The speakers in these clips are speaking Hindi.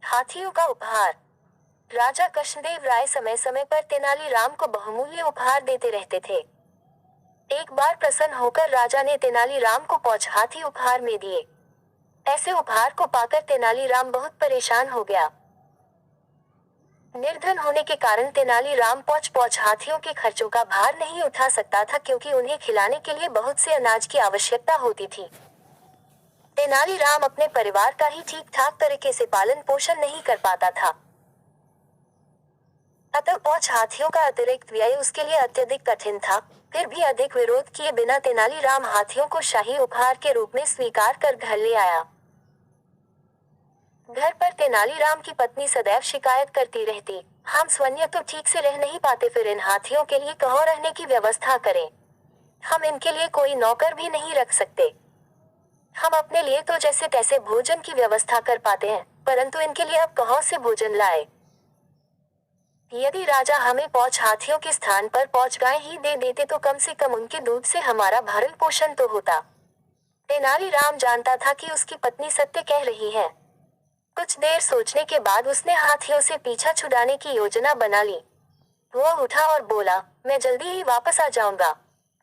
हाथियों का उपहार। राजा कृष्णदेव राय समय समय पर तेनालीराम को बहुमूल्य उपहार देते रहते थे। एक बार प्रसन्न होकर राजा ने तेनालीराम को 5 हाथी उपहार में दिए। ऐसे उपहार को पाकर तेनालीराम बहुत परेशान हो गया। निर्धन होने के कारण तेनालीराम 5 हाथियों के खर्चों का भार नहीं उठा सकता था, क्योंकि उन्हें खिलाने के लिए बहुत से अनाज की आवश्यकता होती थी। तेनालीराम अपने परिवार का ही ठीक ठाक तरीके से पालन पोषण नहीं कर पाता था। अतः 5 हाथियों का अतिरिक्त व्यय उसके लिए अत्यधिक कठिन था। फिर भी अधिक विरोध किए बिना तेनालीराम हाथियों को शाही उपहार के रूप में स्वीकार कर घर ले आया। घर पर तेनालीराम की पत्नी सदैव शिकायत करती रहती, हम स्वयं तो ठीक से रह नहीं पाते, फिर इन हाथियों के लिए कहाँ रहने की व्यवस्था करें। हम इनके लिए कोई नौकर भी नहीं रख सकते। हम अपने लिए तो जैसे तैसे भोजन की व्यवस्था कर पाते हैं, परंतु इनके लिए अब कहाँ से भोजन लाए। यदि राजा हमें 5 हाथियों के स्थान पर 5 गाय ही दे देते तो कम से कम उनके दूध से हमारा भरण पोषण तो होता। तेनालीराम जानता था कि उसकी पत्नी सत्य कह रही है। कुछ देर सोचने के बाद उसने हाथियों से पीछा छुड़ाने की योजना बना ली। वह उठा और बोला, मैं जल्दी ही वापस आ जाऊंगा।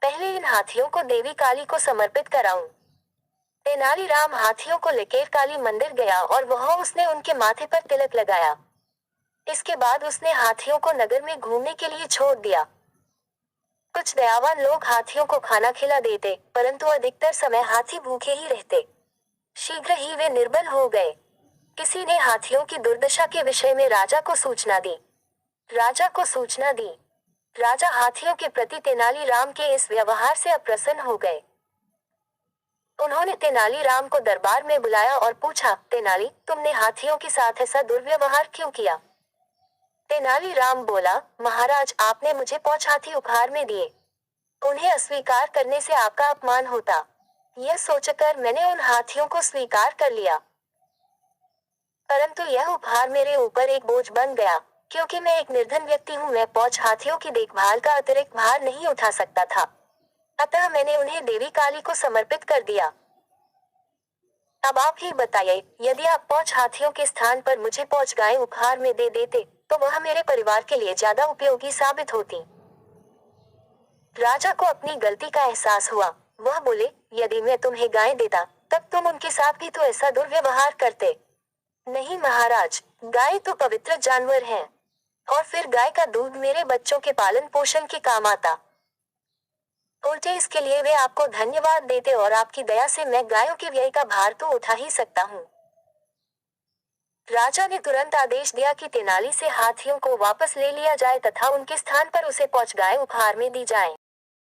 पहले इन हाथियों को देवी काली को समर्पित कराऊं। तेनालीराम हाथियों को लेकर काली मंदिर गया और वहां उसने उनके माथे पर तिलक लगाया। इसके बाद उसने हाथियों को नगर में घूमने के लिए छोड़ दिया। कुछ दयावान लोग हाथियों को खाना खिला देते, परंतु अधिकतर समय हाथी भूखे ही रहते। शीघ्र ही वे निर्बल हो गए। किसी ने हाथियों की दुर्दशा के विषय में राजा को सूचना दी। राजा हाथियों के प्रति तेनालीराम के इस व्यवहार से अप्रसन्न हो गए। उन्होंने तेनालीराम को दरबार में बुलाया और पूछा, तेनाली, तुमने हाथियों के साथ ऐसा दुर्व्यवहार क्यों किया। तेनालीराम बोला, महाराज, आपने मुझे 5 हाथी उपहार में दिए। उन्हें अस्वीकार करने से आपका अपमान होता। यह सोचकर मैंने उन हाथियों को स्वीकार कर लिया। परंतु यह उपहार मेरे ऊपर एक बोझ बन गया, क्योंकि मैं एक निर्धन व्यक्ति हूँ। मैं 5 हाथियों की देखभाल का अतिरिक्त भार नहीं उठा सकता था। अतः मैंने उन्हें देवी काली को समर्पित कर दिया। अब आप ही बताइए, यदि आप 5 हाथियों के स्थान पर मुझे 5 गायें उपहार में दे देते, तो वह मेरे परिवार के लिए ज्यादा उपयोगी साबित होती। राजा को अपनी गलती का एहसास हुआ। वह बोले, यदि मैं तुम्हें गाय देता, तब तुम उनके साथ भी तो ऐसा दुर्व्यवहार करते। नहीं महाराज, गाय तो पवित्र जानवर है, और फिर गाय का दूध मेरे बच्चों के पालन पोषण के काम आता। उल्टे इसके लिए वे आपको धन्यवाद देते, और आपकी दया से मैं गायों के व्यय का भार तो उठा ही सकता हूँ। राजा ने तुरंत आदेश दिया कि तेनाली से हाथियों को वापस ले लिया जाए तथा उनके स्थान पर उसे 5 गायें उपहार में दी जाएं।